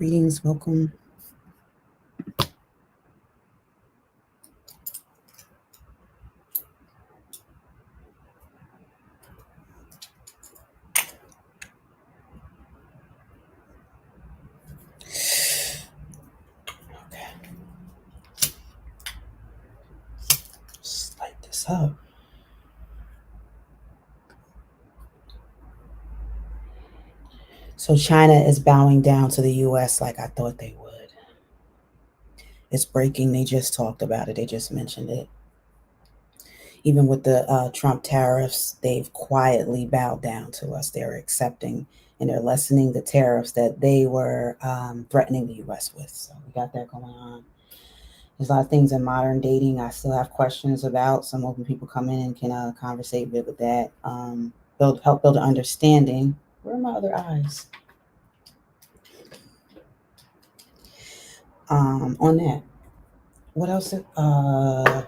Greetings, welcome. Okay. Just light this up. So China is bowing down to the U.S. like I thought they would. It's breaking. They just talked about it. They just mentioned it. Even with the Trump tariffs, they've quietly bowed down to us. They're accepting and they're lessening the tariffs that they were threatening the U.S. with. So we got that going on. There's a lot of things in modern dating I still have questions about. Some open people come in and can conversate a bit with that. Help build an understanding. Where are my other eyes? On that. What else? Oh,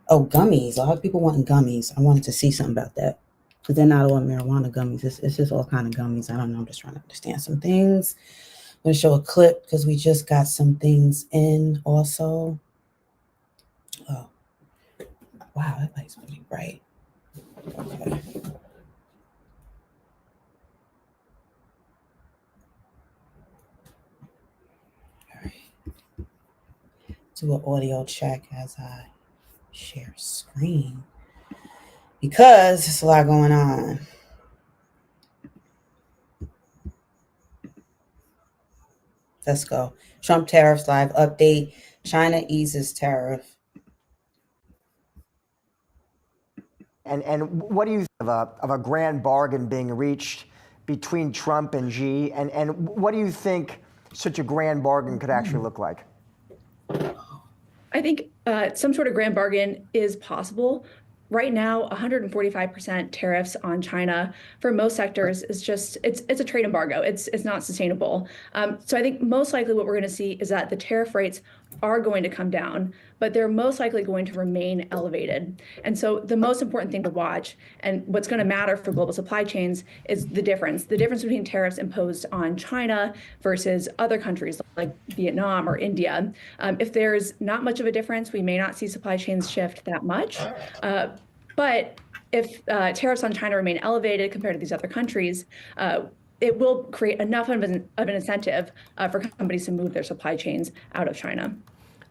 gummies. A lot of people wanting gummies. I wanted to see something about that. Because they're not all marijuana gummies. It's just all kind of gummies. I don't know. I'm just trying to understand some things. I'm going to show a clip because we just got some things in also. Oh, wow. That light's pretty bright. Okay. All right. Do an audio check as I share screen because there's a lot going on. Let's go. Trump tariffs live update. China eases tariff. And what do you think of a grand bargain being reached between Trump and Xi? And what do you think such a grand bargain could actually look like? I think some sort of grand bargain is possible. Right now, 145% tariffs on China for most sectors is just, it's a trade embargo. It's not sustainable. So I think most likely what we're going to see is that the tariff rates are going to come down, but they're most likely going to remain elevated. And so the most important thing to watch and what's going to matter for global supply chains is the difference between tariffs imposed on China versus other countries like Vietnam or India. If there's not much of a difference, we may not see supply chains shift that much. But if tariffs on China remain elevated compared to these other countries, it will create enough of an incentive for companies to move their supply chains out of China.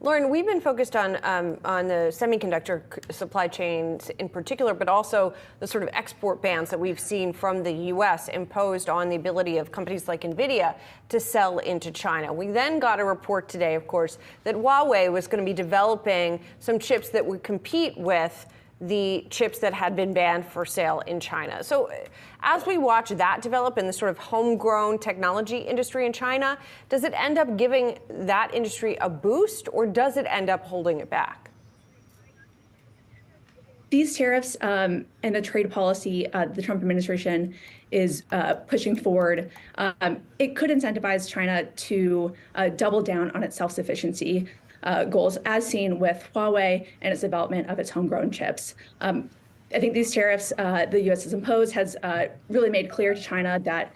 Lauren, we've been focused on the semiconductor supply chains in particular, but also the sort of export bans that we've seen from the U.S. imposed on the ability of companies like NVIDIA to sell into China. We then got a report today, of course, that Huawei was going to be developing some chips that would compete with the chips that had been banned for sale in China. So as we watch that develop in the sort of homegrown technology industry in China, does it end up giving that industry a boost or does it end up holding it back? These tariffs and the trade policy the Trump administration is pushing forward, it could incentivize China to double down on its self-sufficiency goals, as seen with Huawei and its development of its homegrown chips. I think these tariffs the U.S. has imposed has really made clear to China that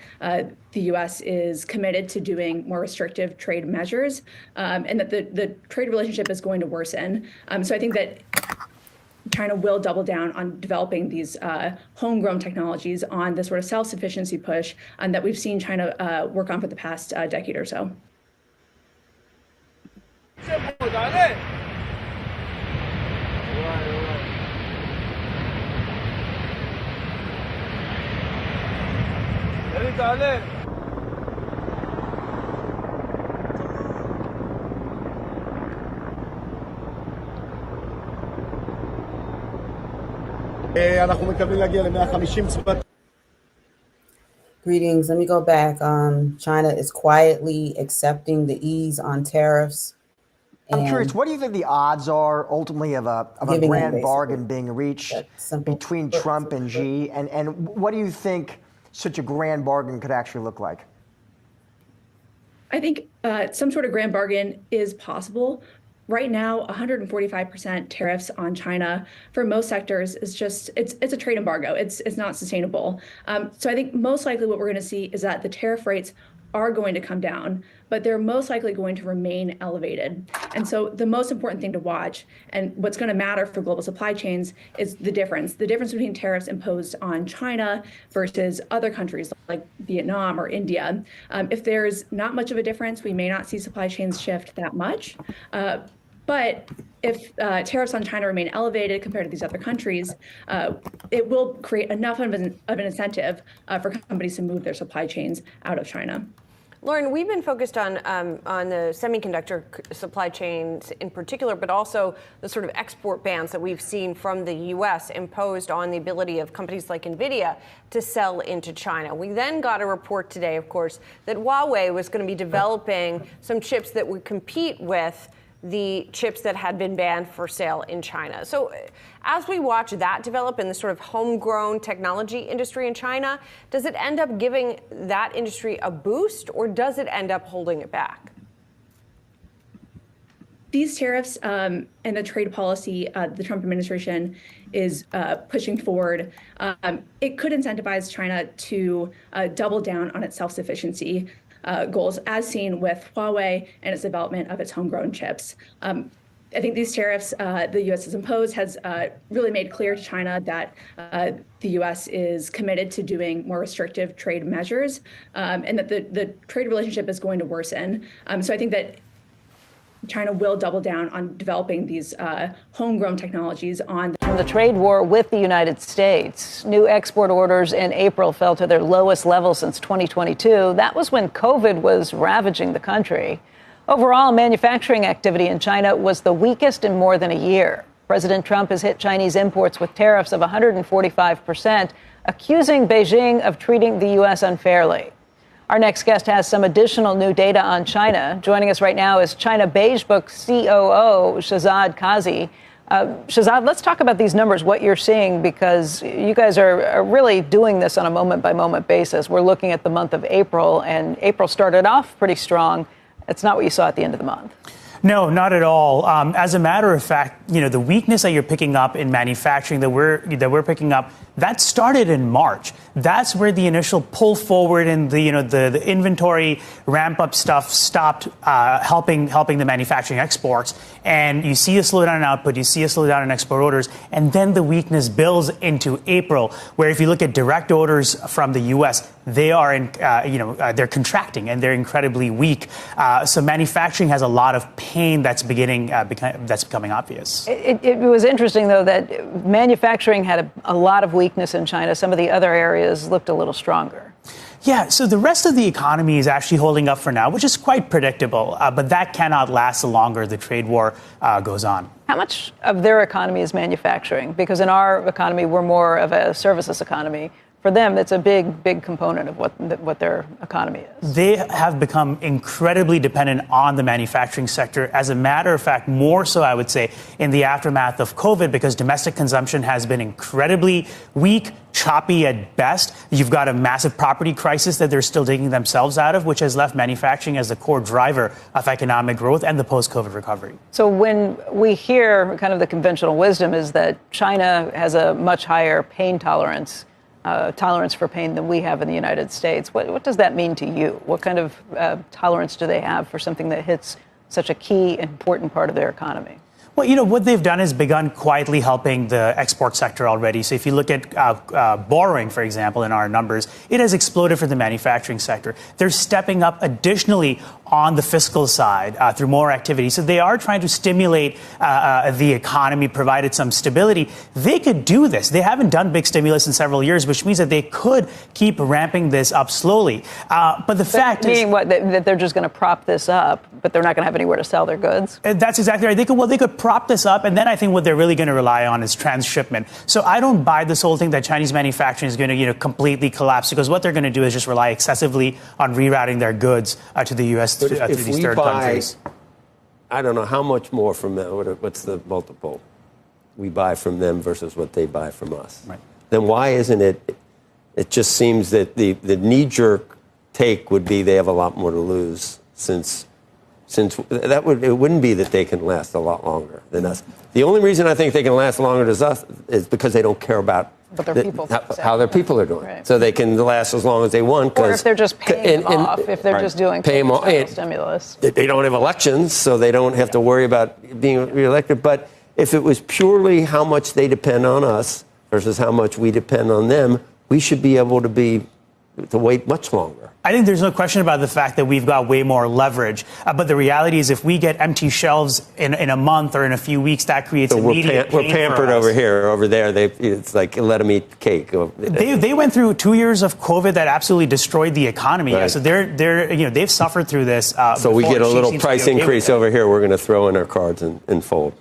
the U.S. is committed to doing more restrictive trade measures and that the trade relationship is going to worsen. So I think that China will double down on developing these homegrown technologies on the sort of self-sufficiency push that we've seen China work on for the past decade or so. אנחנו מקווים להגיע ל-150 צוות. Greetings. Let me go back. China is quietly accepting the ease on tariffs. I'm curious, what do you think the odds are ultimately of a grand bargain being reached between Trump and Xi? And what do you think such a grand bargain could actually look like? I think some sort of grand bargain is possible. Right now, 145% tariffs on China for most sectors is just, it's a trade embargo. It's not sustainable. So I think most likely what we're going to see is that the tariff rates are going to come down, but they're most likely going to remain elevated. And so the most important thing to watch, and what's going to matter for global supply chains, is the difference between tariffs imposed on China versus other countries like Vietnam or India. If there's not much of a difference, we may not see supply chains shift that much. But if tariffs on China remain elevated compared to these other countries, it will create enough of an incentive for companies to move their supply chains out of China. Lauren, we've been focused on the semiconductor supply chains in particular, but also the sort of export bans that we've seen from the U.S. imposed on the ability of companies like NVIDIA to sell into China. We then got a report today, of course, that Huawei was going to be developing some chips that would compete with the chips that had been banned for sale in China. So as we watch that develop in the sort of homegrown technology industry in China, does it end up giving that industry a boost, or does it end up holding it back? These tariffs and the trade policy the Trump administration is pushing forward, it could incentivize China to double down on its self-sufficiency goals, as seen with Huawei and its development of its homegrown chips. I think these tariffs the U.S. has imposed has really made clear to China that the U.S. is committed to doing more restrictive trade measures, and that the trade relationship is going to worsen. So I think that China will double down on developing these homegrown technologies on the trade war with the United States. New export orders in April fell to their lowest level since 2022. That was when COVID was ravaging the country. Overall, manufacturing activity in China was the weakest in more than a year. President Trump has hit Chinese imports with tariffs of 145%, accusing Beijing of treating the U.S. unfairly. Our next guest has some additional new data on China. Joining us right now is China Beige Book COO Shahzad Qazi. Shahzad, let's talk about these numbers, what you're seeing, because you guys are really doing this on a moment-by-moment basis. We're looking at the month of April, and April started off pretty strong. It's not what you saw at the end of the month. No, not at all. As a matter of fact, the weakness that you're picking up in manufacturing that we're picking up, that started in March. That's where the initial pull forward and the inventory ramp up stuff stopped helping the manufacturing exports. And you see a slowdown in output, you see a slowdown in export orders, and then the weakness builds into April, where if you look at direct orders from the U.S., they are they're contracting and they're incredibly weak. So manufacturing has a lot of pain that's becoming obvious. It was interesting, though, that manufacturing had a lot of weakness in China. Some of the other areas looked a little stronger. Yeah, so the rest of the economy is actually holding up for now, which is quite predictable. But that cannot last the longer the trade war goes on. How much of their economy is manufacturing? Because in our economy, we're more of a services economy. For them, it's a big component of what their economy is. They have become incredibly dependent on the manufacturing sector. As a matter of fact, more so, I would say, in the aftermath of COVID, because domestic consumption has been incredibly weak, choppy at best. You've got a massive property crisis that they're still digging themselves out of, which has left manufacturing as the core driver of economic growth and the post-COVID recovery. So when we hear kind of the conventional wisdom is that China has a much higher pain tolerance for pain than we have in the United States. What does that mean to you? What kind of tolerance do they have for something that hits such a key, important part of their economy? Well, what they've done is begun quietly helping the export sector already. So if you look at borrowing, for example, in our numbers, it has exploded for the manufacturing sector. They're stepping up additionally on the fiscal side through more activity. So they are trying to stimulate the economy, provided some stability. They could do this. They haven't done big stimulus in several years, which means that they could keep ramping this up slowly. But the fact is... Meaning what? That they're just going to prop this up, but they're not going to have anywhere to sell their goods? That's exactly right. They could prop this up, and then I think what they're really going to rely on is transshipment. So I don't buy this whole thing that Chinese manufacturing is going to completely collapse, because what they're going to do is just rely excessively on rerouting their goods to the U.S. through these third countries. I don't know how much more from them. What's the multiple we buy from them versus what they buy from us? Right. Then why isn't it? It just seems that the knee-jerk take would be they have a lot more to lose since it wouldn't be that they can last a lot longer than us. The only reason I think they can last longer than us is because they don't care about But their people how their people are doing, right. So they can last as long as they want. Or if they're just paying them off, if they're just doing stimulus. They don't have elections, so they don't have to worry about being reelected. But if it was purely how much they depend on us versus how much we depend on them, we should be able to wait much longer. I think there's no question about the fact that we've got way more leverage. But the reality is, if we get empty shelves in a month or in a few weeks, that creates immediate pain. We're pampered over here. Over there, it's like let them eat cake. They went through 2 years of COVID that absolutely destroyed the economy. Right. So they've suffered through this. So we get a little price increase over here. We're going to throw in our cards and fold.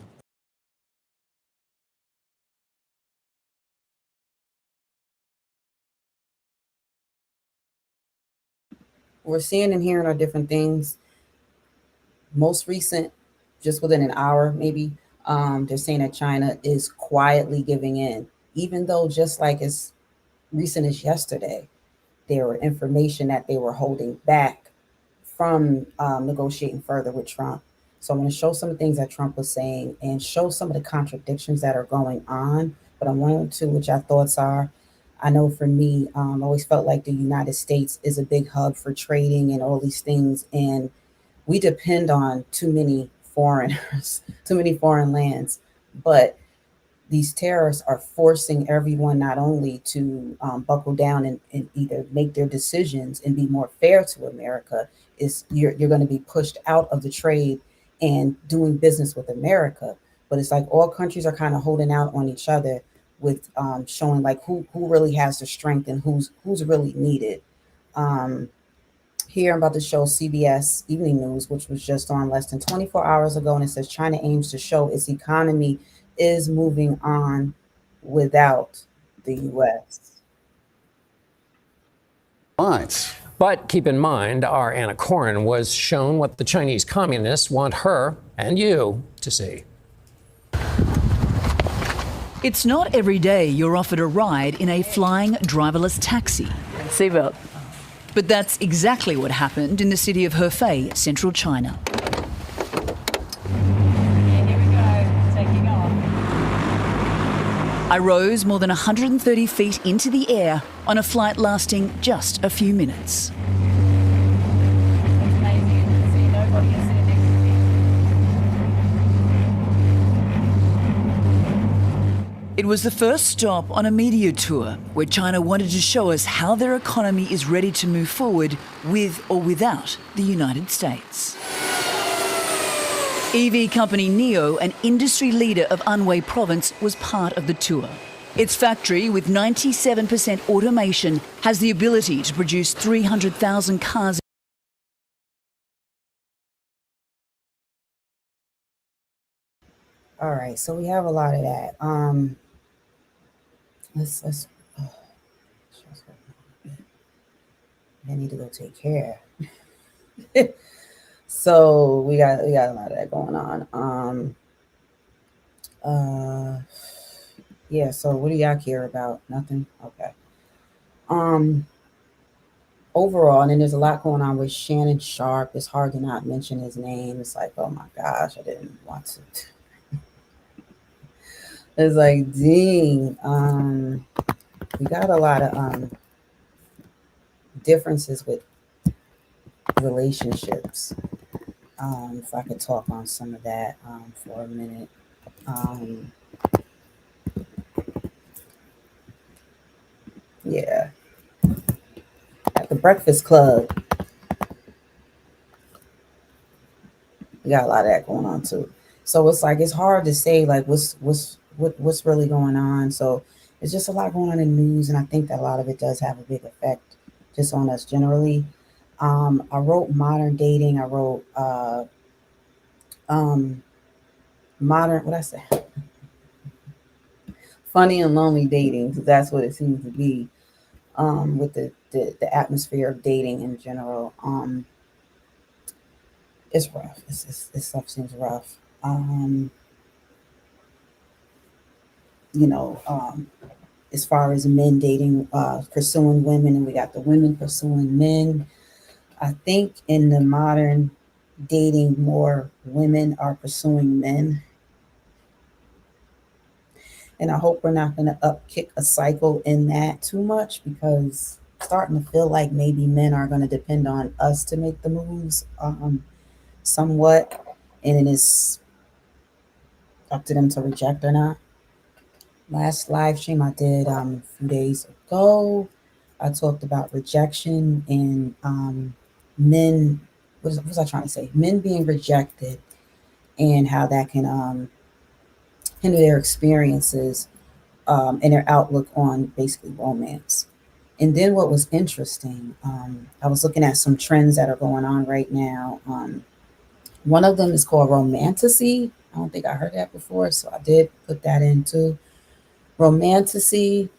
We're seeing and hearing are different things. Most recent, just within an hour, maybe, they're saying that China is quietly giving in, even though just like as recent as yesterday, there were information that they were holding back from negotiating further with Trump. So I'm going to show some of the things that Trump was saying and show some of the contradictions that are going on. But I wanted to, which our thoughts are. I know for me, I always felt like the United States is a big hub for trading and all these things. And we depend on too many foreigners, too many foreign lands. But these tariffs are forcing everyone not only to buckle down and either make their decisions and be more fair to America, is you're going to be pushed out of the trade and doing business with America. But it's like all countries are kind of holding out on each other with showing like who really has the strength and who's really needed. Here I'm about to show CBS Evening News, which was just on less than 24 hours ago, and it says China aims to show its economy is moving on without the U.S. But keep in mind, our Anna Coren was shown what the Chinese communists want her and you to see. It's not every day you're offered a ride in a flying driverless taxi. Seatbelt. But that's exactly what happened in the city of Hefei, central China. Here we go, taking off. I rose more than 130 feet into the air on a flight lasting just a few minutes. It's amazing. You can see nobody is sitting next to me. It was the first stop on a media tour where China wanted to show us how their economy is ready to move forward with or without the United States. EV company NIO, an industry leader of Anhui province, was part of the tour. Its factory, with 97% automation, has the ability to produce 300,000 cars. All right, so we have a lot of that. Let's I need to go take care. So we got a lot of that going on. Yeah, so what do y'all care about? Nothing? Okay. Overall, and then there's a lot going on with Shannon Sharpe. It's hard to not mention his name. It's like, oh my gosh, I didn't want to. It's like, dang. We got a lot of differences with relationships. If I could talk on some of that for a minute. Yeah. At the Breakfast Club, we got a lot of that going on too. So it's like it's hard to say like what's really going on. So it's just a lot going on in news, and I think that a lot of it does have a big effect just on us generally. I wrote modern dating. I wrote modern, what I say? Funny and lonely dating, because that's what it seems to be with the atmosphere of dating in general. It's rough. This stuff seems rough. As far as men dating, pursuing women, and we got the women pursuing men. I think in the modern dating, more women are pursuing men. And I hope we're not going to upkick a cycle in that too much, because I'm starting to feel like maybe men are going to depend on us to make the moves somewhat. And it is up to them to reject or not. Last live stream I did a few days ago, I talked about rejection and men. What was I trying to say? Men being rejected and how that can hinder their experiences and their outlook on basically romance. And then what was interesting, I was looking at some trends that are going on right now. One of them is called romantasy. I don't think I heard that before, so I did put that in too. Romantasy,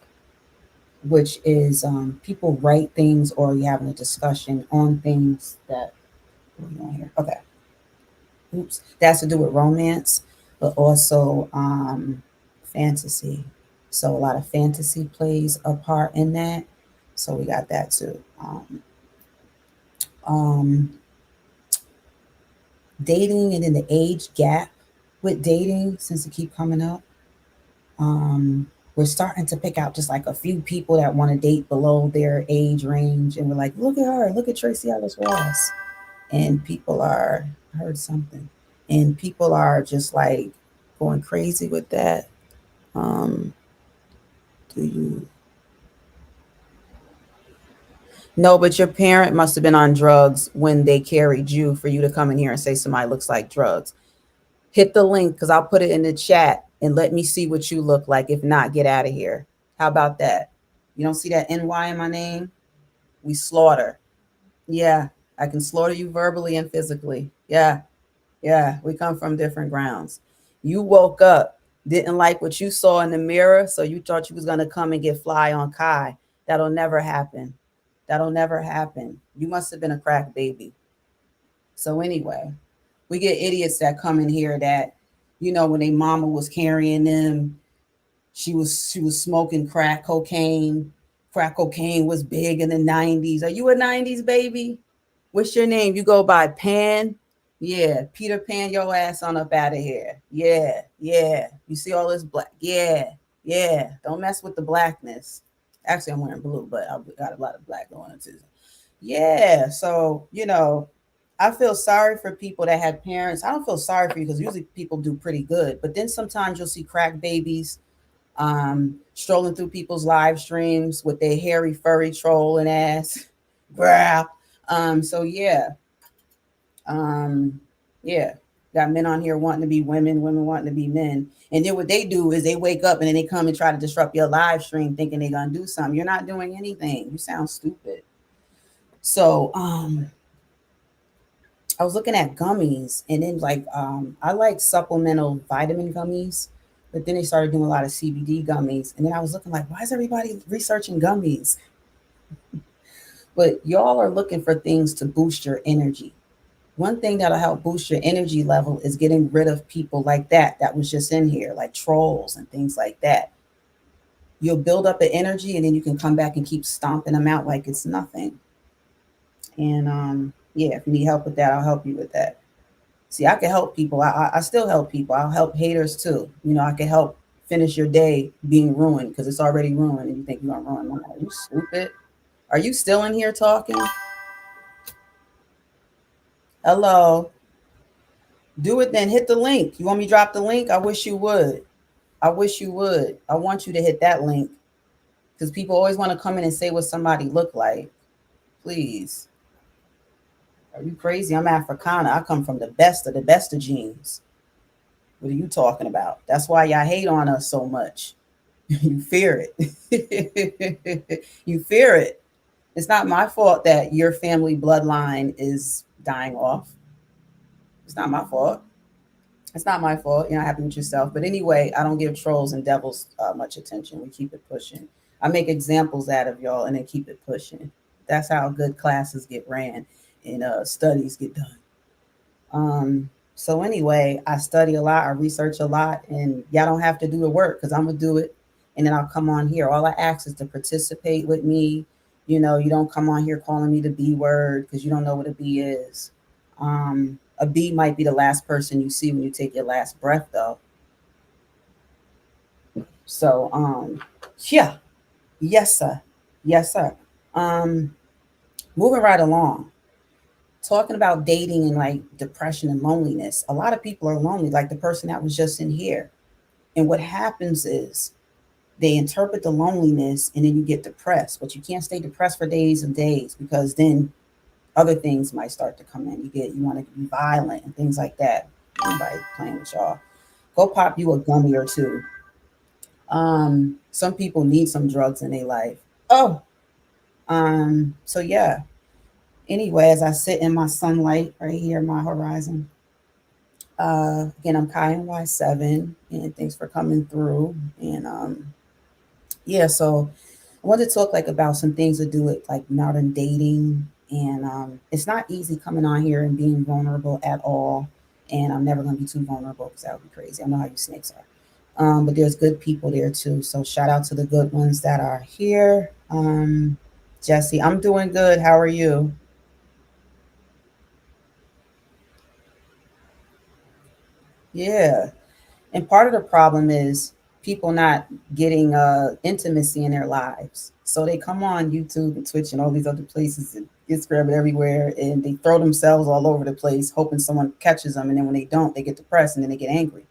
which is people write things or you're having a discussion on things that, what are we doing here? Okay. Oops. That's to do with romance, but also fantasy. So a lot of fantasy plays a part in that. So we got that too. Dating and then the age gap with dating, since it keep coming up. We're starting to pick out just like a few people that want to date below their age range. And we're like, look at her, look at Tracy Ellis Ross. And people are, I heard something. And people are just like going crazy with that. No, but your parent must have been on drugs when they carried you for you to come in here and say somebody looks like drugs. Hit the link because I'll put it in the chat and let me see what you look like. If not, get out of here. How about that? You don't see that NY in my name? We slaughter. Yeah, I can slaughter you verbally and physically. Yeah, we come from different grounds. You woke up, didn't like what you saw in the mirror, so you thought you was going to come and get fly on Kai. That'll never happen. That'll never happen. You must have been a crack baby. So anyway, we get idiots that come in here that, you know, when their mama was carrying them, she was smoking crack cocaine. Crack cocaine was big in the 90s. Are you a 90s baby? What's your name? You go by Pan? Yeah, Peter Pan your ass on up out of here. Yeah. You see all this black? Yeah. Don't mess with the blackness. Actually, I'm wearing blue, but I've got a lot of black going on too. Yeah, so, you know, I feel sorry for people that had parents. I don't feel sorry for you because usually people do pretty good. But then sometimes you'll see crack babies strolling through people's live streams with their hairy, furry trolling ass. Bruh. So yeah. Got men on here wanting to be women wanting to be men. And then what they do is they wake up and then they come and try to disrupt your live stream thinking they're going to do something. You're not doing anything. You sound stupid. So, I was looking at gummies and then like, I like supplemental vitamin gummies, but then they started doing a lot of CBD gummies. And then I was looking like, why is everybody researching gummies? But y'all are looking for things to boost your energy. One thing that'll help boost your energy level is getting rid of people like that was just in here, like trolls and things like that. You'll build up the energy and then you can come back and keep stomping them out like it's nothing. And yeah, if you need help with that, I'll help you with that. See, I can help people. I still help people. I'll help haters too. You know, I can help finish your day being ruined because it's already ruined and you think you're gonna ruin one. Are you stupid? Are you still in here talking? Hello. Do it then. Hit the link. You want me to drop the link? I wish you would. I want you to hit that link because people always want to come in and say what somebody look like. Please. Are you crazy? I'm Africana. I come from the best of genes. What are you talking about? That's why y'all hate on us so much. You fear it. You fear it. It's not my fault that your family bloodline is dying off. It's not my fault. It's not my fault. You're not happy with yourself. But anyway, I don't give trolls and devils much attention. We keep it pushing. I make examples out of y'all and then keep it pushing. That's how good classes get ran and studies get done. So anyway, I study a lot. I research a lot. And y'all don't have to do the work because I'm going to do it. And then I'll come on here. All I ask is to participate with me. You know, you don't come on here calling me the B word because you don't know what a B is. A B might be the last person you see when you take your last breath, though. So yeah, yes sir, yes sir. Moving right along, talking about dating and like depression and loneliness. A lot of people are lonely, like the person that was just in here. And what happens is they interpret the loneliness and then you get depressed, but you can't stay depressed for days and days, because then other things might start to come in. You want to be violent and things like that. Anybody playing with y'all, go pop you a gummy or two. Some people need some drugs in their life. Oh, so yeah. Anyway, as I sit in my sunlight right here, my horizon. Again, I'm Kai NY7, and thanks for coming through. And yeah, so I wanted to talk like about some things to do with like modern dating. And it's not easy coming on here and being vulnerable at all. And I'm never gonna be too vulnerable because that would be crazy. I know how you snakes are. But there's good people there too. So shout out to the good ones that are here. Jesse, I'm doing good. How are you? Yeah. And part of the problem is people not getting intimacy in their lives. So they come on YouTube and Twitch and all these other places and Instagram and everywhere, and they throw themselves all over the place, hoping someone catches them. And then when they don't, they get depressed and then they get angry.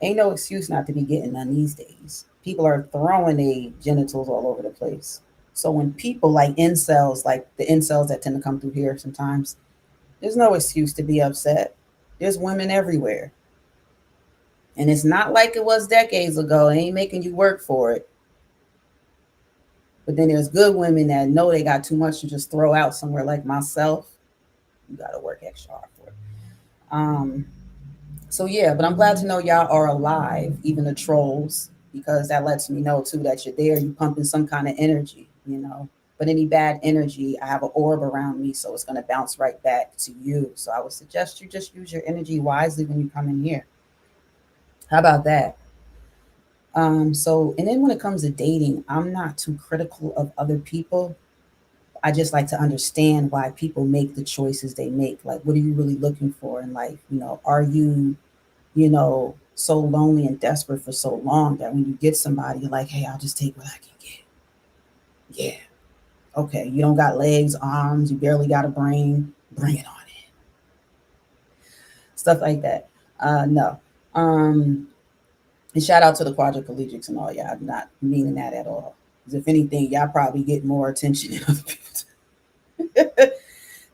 Ain't no excuse not to be getting none these days. People are throwing their genitals all over the place. So when people like incels, like the incels that tend to come through here sometimes, there's no excuse to be upset. There's women everywhere. And it's not like it was decades ago. It ain't making you work for it. But then there's good women that know they got too much to just throw out somewhere, like myself. You got to work extra hard for it. So yeah, but I'm glad to know y'all are alive, even the trolls, because that lets me know too that you're there. You're pumping some kind of energy, you know. But any bad energy, I have an orb around me, so it's going to bounce right back to you. So I would suggest you just use your energy wisely when you come in here. How about that? So, and then when it comes to dating, I'm not too critical of other people. I just like to understand why people make the choices they make. Like, what are you really looking for in life? You know, are you, you know, so lonely and desperate for so long that when you get somebody, you're like, hey, I'll just take what I can get. Yeah. Okay. You don't got legs, arms, you barely got a brain. Bring it on in. Stuff like that. No. And shout out to the quadriplegics and all y'all. I'm not meaning that at all. Because if anything, y'all probably get more attention than other people.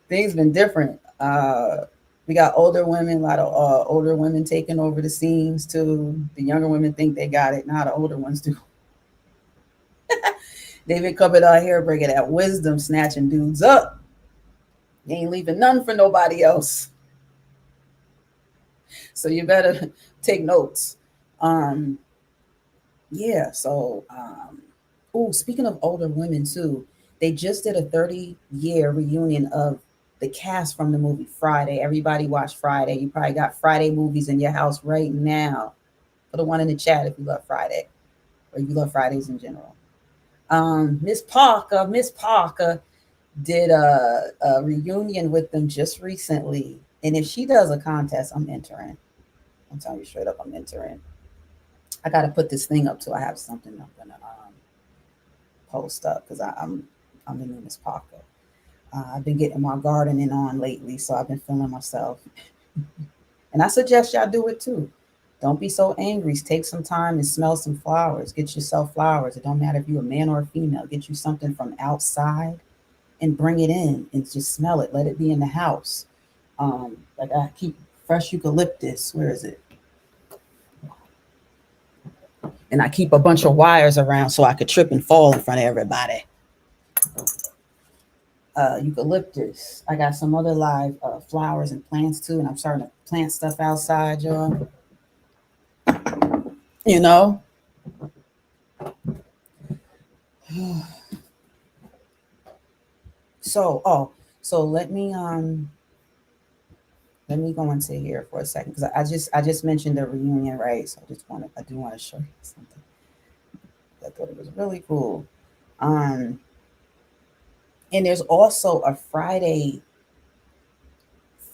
Things been different. We got older women, a lot of older women taking over the scenes too. The younger women think they got it. Now the older ones do. They been coming out here bringing that wisdom, snatching dudes up. They ain't leaving none for nobody else. So you better take notes. Yeah, so speaking of older women too, they just did a 30-year reunion of the cast from the movie Friday. Everybody watch Friday. You probably got Friday movies in your house right now. Put a one in the chat if you love Friday, or you love Fridays in general. Miss Parker did a reunion with them just recently. And if she does a contest, I'm entering. I'm telling you straight up, I'm entering. I got to put this thing up till I have something I'm gonna post up, because I'm the new Miss Parker. I've been getting my gardening on lately, so I've been feeling myself. And I suggest y'all do it too. Don't be so angry. Take some time and smell some flowers. Get yourself flowers. It don't matter if you're a man or a female. Get you something from outside and bring it in and just smell it. Let it be in the house. Like I keep fresh eucalyptus. Where is it? And I keep a bunch of wires around so I could trip and fall in front of everybody. Eucalyptus. I got some other live flowers and plants too, and I'm starting to plant stuff outside, y'all. You know? So let me go into here for a second, because I just mentioned the reunion, right? So I do want to show you something. I thought it was really cool. And there's also a Friday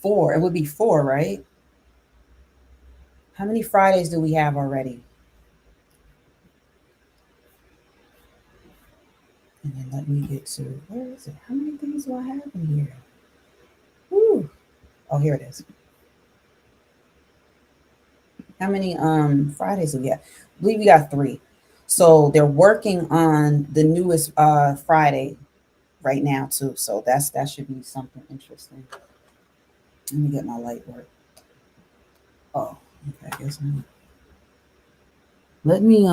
4. It would be 4, right? How many Fridays do we have already? And let me get to, where is it? How many things do I have in here? Woo. Oh, here it is. How many Fridays do we have? I believe we got 3. So they're working on the newest Friday right now too. So that should be something interesting. Let me get my light work. Oh, okay, I guess not. Let me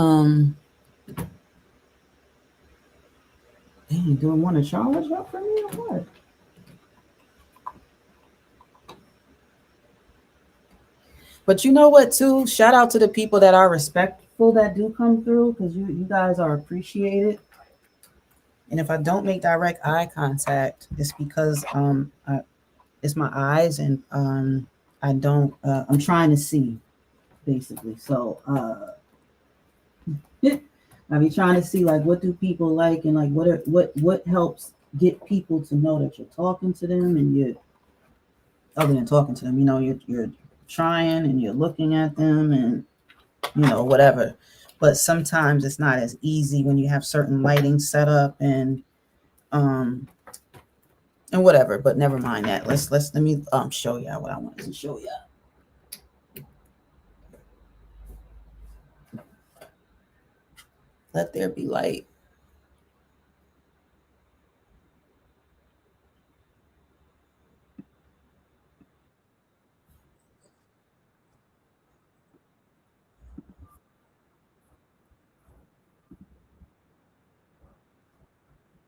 dang, do I want to charge up for me or what? But you know what, too? Shout out to the people that are respectful that do come through, because you guys are appreciated. And if I don't make direct eye contact, it's because it's my eyes, and I don't. I'm trying to see, basically. So I be trying to see like what do people like, and like what helps get people to know that you're talking to them, and you're other than talking to them, you know, you're trying and you're looking at them, and you know, whatever. But sometimes it's not as easy when you have certain lighting set up and whatever. But never mind that. Let me show y'all what I wanted to show y'all. Let there be light.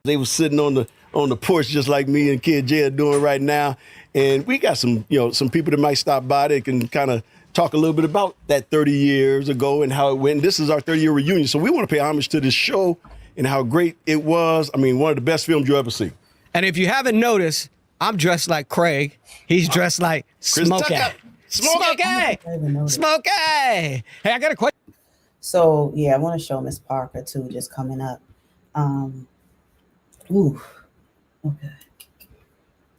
They were sitting on the porch just like me and Kid J are doing right now. And we got some people that might stop by that can kind of talk a little bit about that 30 years ago and how it went. This is our 30-year reunion. So we want to pay homage to this show and how great it was. I mean, one of the best films you'll ever see. And if you haven't noticed, I'm dressed like Craig. He's dressed like Smokey. Smokey! Hey, I got a question. So yeah, I want to show Miss Parker too, just coming up. Okay.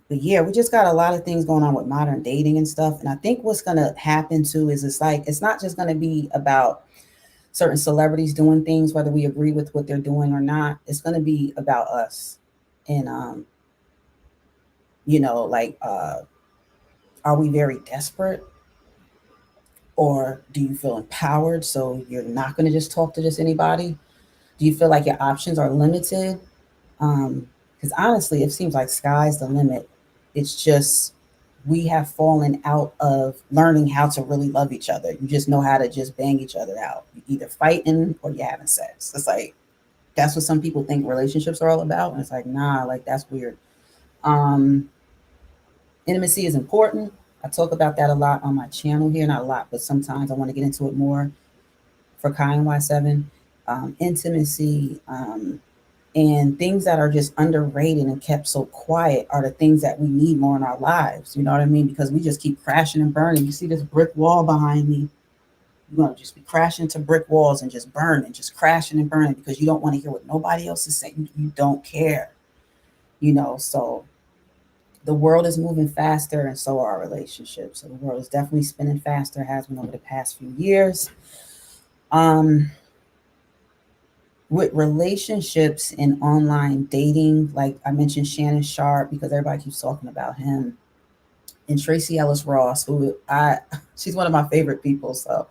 But yeah, we just got a lot of things going on with modern dating and stuff. And I think what's going to happen too is it's not just going to be about certain celebrities doing things, whether we agree with what they're doing or not. It's going to be about us. And, you know, like, are we very desperate? Or do you feel empowered? So you're not going to just talk to just anybody? Do you feel like your options are limited? Because honestly, it seems like sky's the limit. It's just we have fallen out of learning how to really love each other. You just know how to just bang each other out. You're either fighting or you're having sex. It's like, that's what some people think relationships are all about. And it's like, nah, like that's weird. Intimacy is important. I talk about that a lot on my channel here, not a lot, but sometimes I want to get into it more for Kai and Y7. Intimacy, and things that are just underrated and kept so quiet are the things that we need more in our lives. You know what I mean? Because we just keep crashing and burning. You see this brick wall behind me? You're going to just be crashing into brick walls and just burning, just crashing and burning because you don't want to hear what nobody else is saying. You don't care, you know? So the world is moving faster, and so are our relationships. So the world is definitely spinning faster, has been over the past few years. With relationships and online dating, like I mentioned Shannon Sharpe, because everybody keeps talking about him, and Tracee Ellis Ross, who she's one of my favorite people. So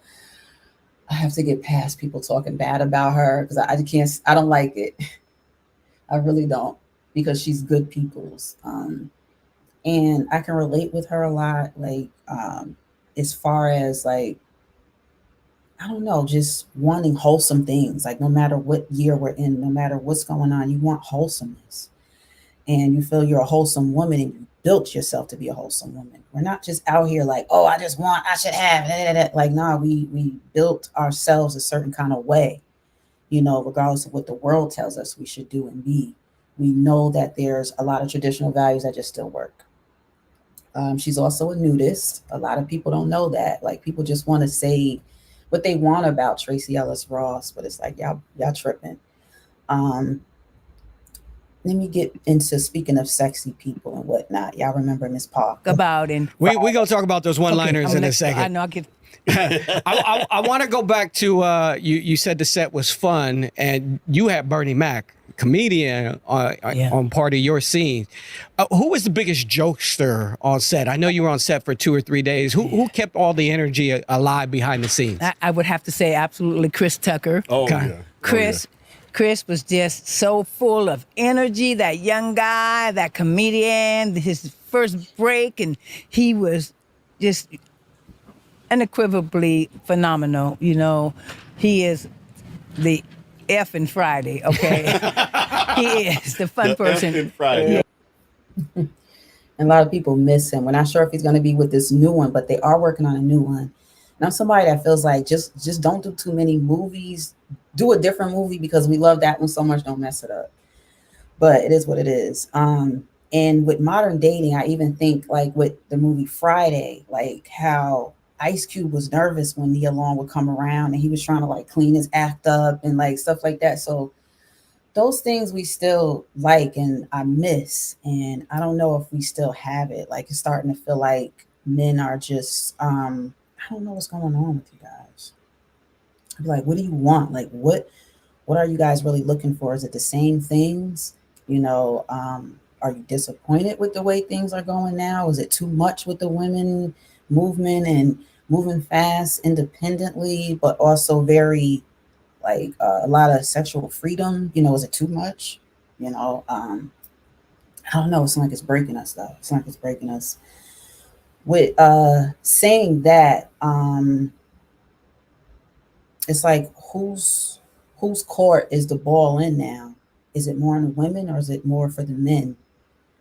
I have to get past people talking bad about her because I don't like it. I really don't, because she's good people's. And I can relate with her a lot, like as far as like, I don't know, just wanting wholesome things. Like no matter what year we're in, no matter what's going on, you want wholesomeness. And you feel you're a wholesome woman and you built yourself to be a wholesome woman. We're not just out here like, oh, I should have. Like, nah, we built ourselves a certain kind of way, you know, regardless of what the world tells us we should do and be. We know that there's a lot of traditional values that just still work. She's also a nudist. A lot of people don't know that. Like people just want to say what they want about Tracee Ellis Ross, but it's like y'all tripping. Let me get into speaking of sexy people and whatnot. Y'all remember Miss Parker? We gonna talk about those one-liners in a second. I know. I want to go back to you said the set was fun, and you had Bernie Mac comedian on part of your scene. Who was the biggest jokester on set? I know you were on set for 2 or 3 days. Who kept all the energy alive behind the scenes? I would have to say absolutely Chris Tucker. Chris was just so full of energy, that young guy, that comedian, his first break, and he was just unequivocally phenomenal. You know, he is the F in Friday, okay? He is the fun person. F in Friday. And a lot of people miss him. We're not sure if he's going to be with this new one, but they are working on a new one. And I'm somebody that feels like just don't do too many movies. Do a different movie because we love that one so much. Don't mess it up. But it is what it is. And with modern dating, I even think like with the movie Friday, like how Ice Cube was nervous when Nia Long would come around and he was trying to like clean his act up and like stuff like that. So those things we still like and I miss. And I don't know if we still have it. Like it's starting to feel like men are just, I don't know what's going on with you guys. Like, what do you want? Like, what are you guys really looking for? Is it the same things? You know, are you disappointed with the way things are going now? Is it too much with the women movement and moving fast independently, but also very like a lot of sexual freedom? You know, is it too much? You know, I don't know. It's like it's breaking us though. It's like it's breaking us. With saying that, it's like whose court is the ball in now? Is it more on the women or is it more for the men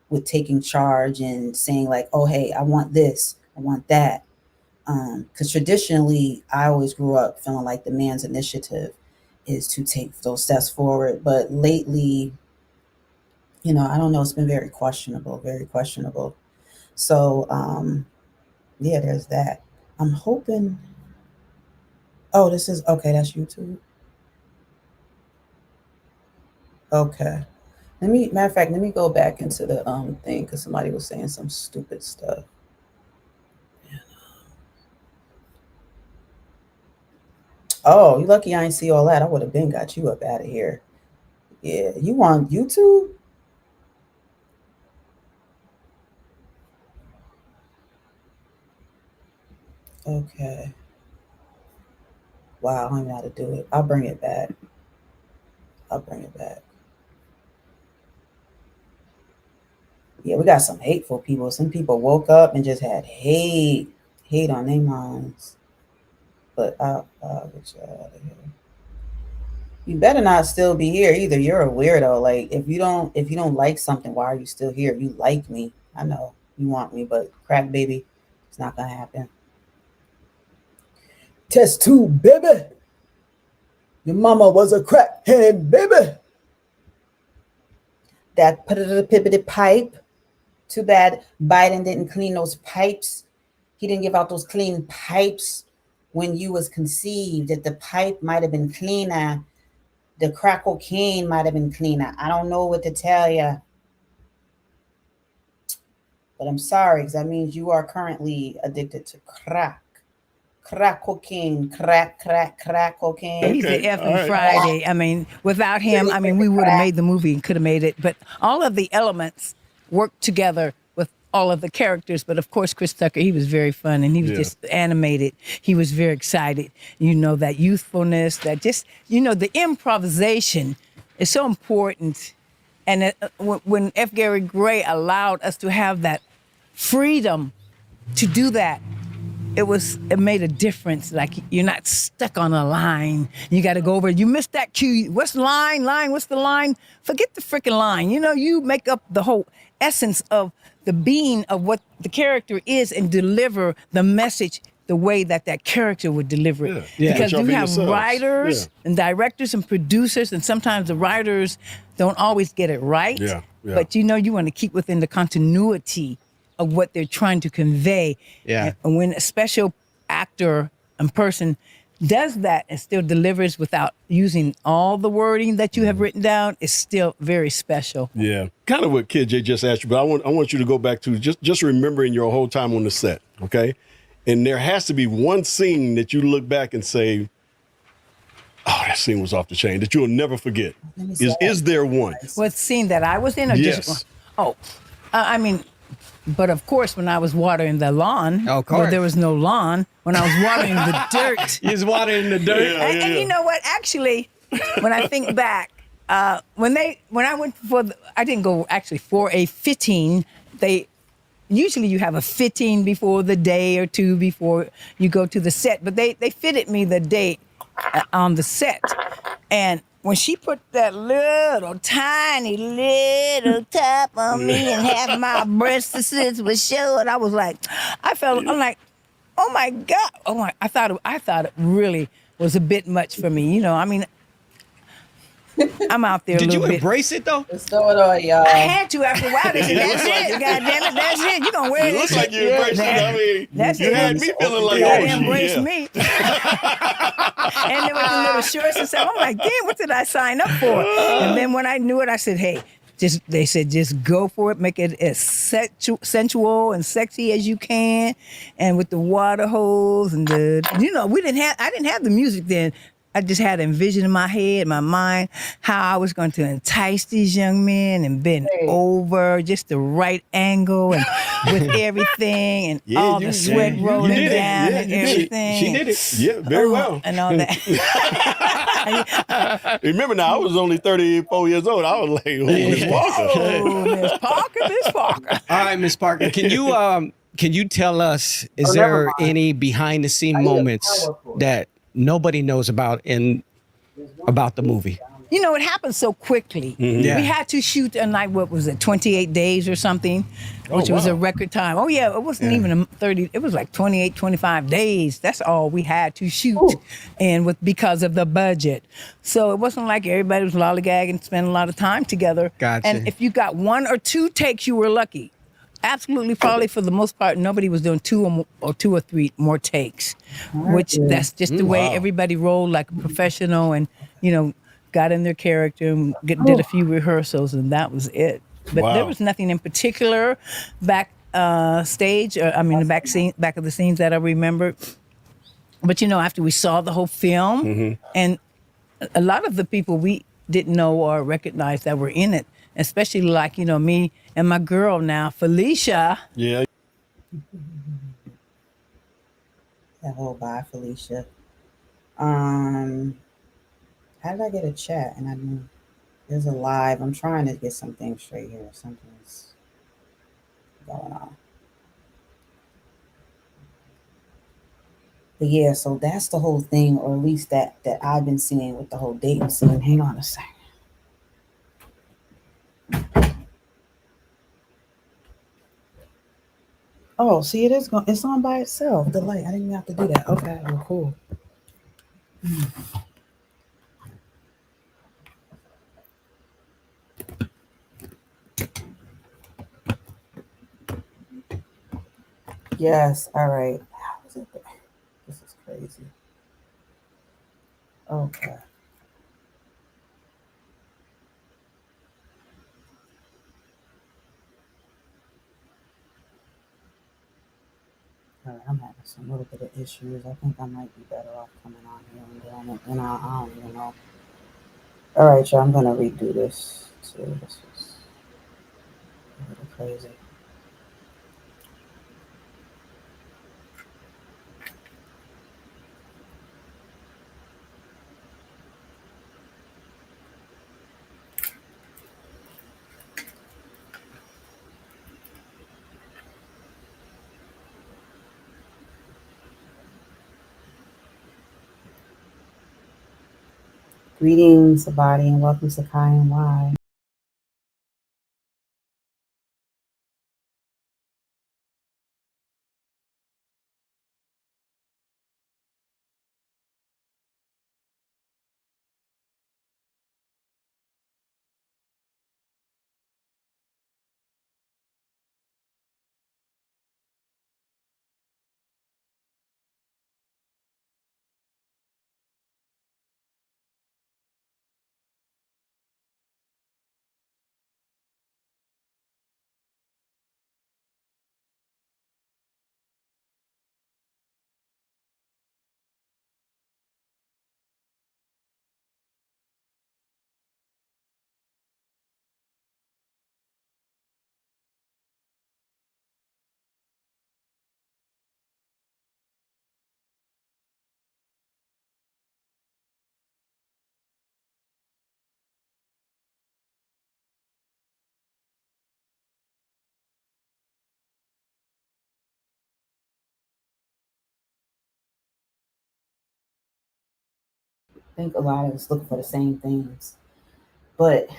with taking charge and saying like, oh, hey, I want this, I want that? Because traditionally, I always grew up feeling like the man's initiative is to take those steps forward. But lately, you know, I don't know, it's been very questionable, very questionable. So, yeah, there's that. I'm hoping. Oh, this is okay. That's YouTube. Okay. Matter of fact, let me go back into the thing because somebody was saying some stupid stuff. Oh, you lucky I ain't see all that. I would have been got you up out of here. Yeah, you on YouTube? Okay. Wow, I don't know how to do it. I'll bring it back. Yeah, we got some hateful people. Some people woke up and just had hate on their minds. But I'll get you out of here. You better not still be here either. You're a weirdo. Like if you don't like something, why are you still here? You like me. I know you want me, but crack baby, it's not gonna happen. Test tube, baby. Your mama was a crackhead, baby. That put it in the pippity pipe. Too bad Biden didn't clean those pipes. He didn't give out those clean pipes when you was conceived. That the pipe might have been cleaner. The crack cocaine might have been cleaner. I don't know what to tell you. But I'm sorry, because that means you are currently addicted to crack. Crack cocaine, crack cocaine. He's the F in Friday. I mean, without him, I mean, we would have made the movie and could have made it. But all of the elements worked together with all of the characters. But of course, Chris Tucker, he was very fun and he was just animated. He was very excited. You know, that youthfulness, that just, you know, the improvisation is so important. And when F. Gary Gray allowed us to have that freedom to do that, it made a difference. Like you're not stuck on a line. You got to go over. You missed that cue. What's the line? What's the line? Forget the freaking line. You know, you make up the whole essence of the being of what the character is and deliver the message the way that character would deliver it. Yeah. Because you have yourselves. writers and directors and producers, and sometimes the writers don't always get it right. Yeah. But you know, you want to keep within the continuity of what they're trying to convey. Yeah. And when a special actor and person does that and still delivers without using all the wording that you have written down, it's still very special. Yeah. Kind of what Kid J just asked you, but I want you to go back to just remembering your whole time on the set, okay? And there has to be one scene that you look back and say, Oh, that scene was off the chain that you'll never forget. Let me see. Is there one? What scene that I was in, or Yes. just? I mean, but of course, when I was watering the lawn, Of course. well, there was no lawn. When I was watering the dirt, He's watering the dirt. and you know what? Actually, when I think back, when I went I didn't go actually for a fitting. Usually you have a fitting before the day or two before you go to the set, but they fitted me the day on the set, and when she put that little tiny little top on me and half my breasts was showing, I'm like, oh my God, I thought it really was a bit much for me, you know. I mean, I'm out there. Did a you little bit. embrace it though? Let's throw it on, y'all. I had to after a while. They said, that's it. God damn it, that's it. You're going to wear It this. looks like you embraced it. I mean, That's you it. had me feeling like, You oh, gotta embrace yeah. me. And then with the little shorts and stuff, I'm like, damn, what did I sign up for? And then when I knew it, I said, hey, they said, just go for it. Make it as sensual and sexy as you can. And with the water hose and I didn't have the music then. I just had a vision in my head, my mind, how I was going to entice these young men and bend over just the right angle and with everything and all the sweat rolling down and everything. She did it. Yeah, very well. And all that. Remember now, I was only 34 years old. I was like, oh, Miss Parker. Oh, Miss Parker. All right, Miss Parker, can you tell us, is there any behind the scene moments that nobody knows about about the movie? You know, it happened so quickly. Mm-hmm. Yeah. We had to shoot a night, 28 days or something, which was a record time. Oh, yeah, it wasn't even 30, it was like 28, 25 days. That's all we had to shoot, and because of the budget. So it wasn't like everybody was lollygagging, spending a lot of time together. Gotcha. And if you got 1 or 2 takes, you were lucky. Absolutely, probably for the most part, nobody was doing 2 or 3 more takes, which that's just the way everybody rolled like a professional and, you know, got in their character and did a few rehearsals, and that was it. But there was nothing in particular backstage, the back of the scenes that I remembered. But, you know, after we saw the whole film, and a lot of the people we didn't know or recognize that were in it, especially like, you know, me and my girl now, Felicia. Yeah. Hello, bye, Felicia. How did I get a chat? And I knew there's a live. I'm trying to get something straight here. Something's going on. But yeah, so that's the whole thing, or at least that I've been seeing with the whole dating scene. Hang on a second. Oh, see, it's on by itself. The light. I didn't even have to do that. Okay, well, cool. Yes, all right. How is it? This is crazy. Okay. All right, I'm having some little bit of issues. I think I might be better off coming on here and doing it. And I don't even know. All right, y'all, I'm going to redo this too. This is a little crazy. Greetings, Abadi, and welcome to Kai and Y. think a lot of us look for the same things. But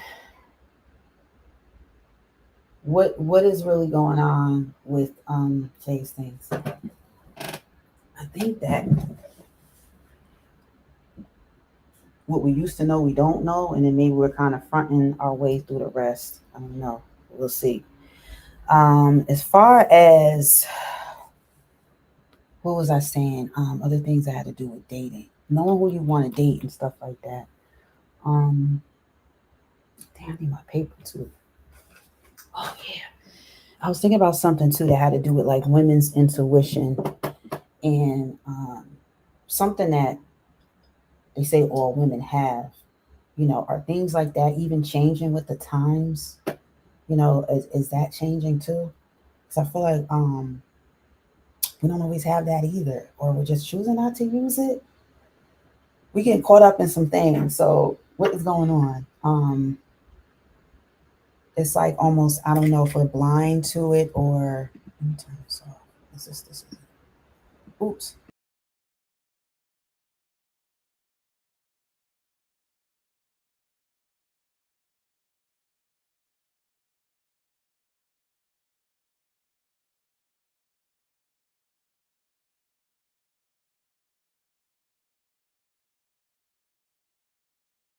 what is really going on with phase things? I think that what we used to know, we don't know, and then maybe we're kind of fronting our way through the rest. I don't know. We'll see. As far as what was I saying? Other things that had to do with dating, knowing who you want to date and stuff like that. Damn, I need my paper too. Oh yeah, I was thinking about something too that had to do with like women's intuition and something that they say all women have. You know, are things like that even changing with the times? You know, is that changing too? Because I feel like we don't always have that either, or we're just choosing not to use it. We get caught up in some things. So what is going on? It's like almost, I don't know if we're blind to it or, let me turn this off. This is, oops.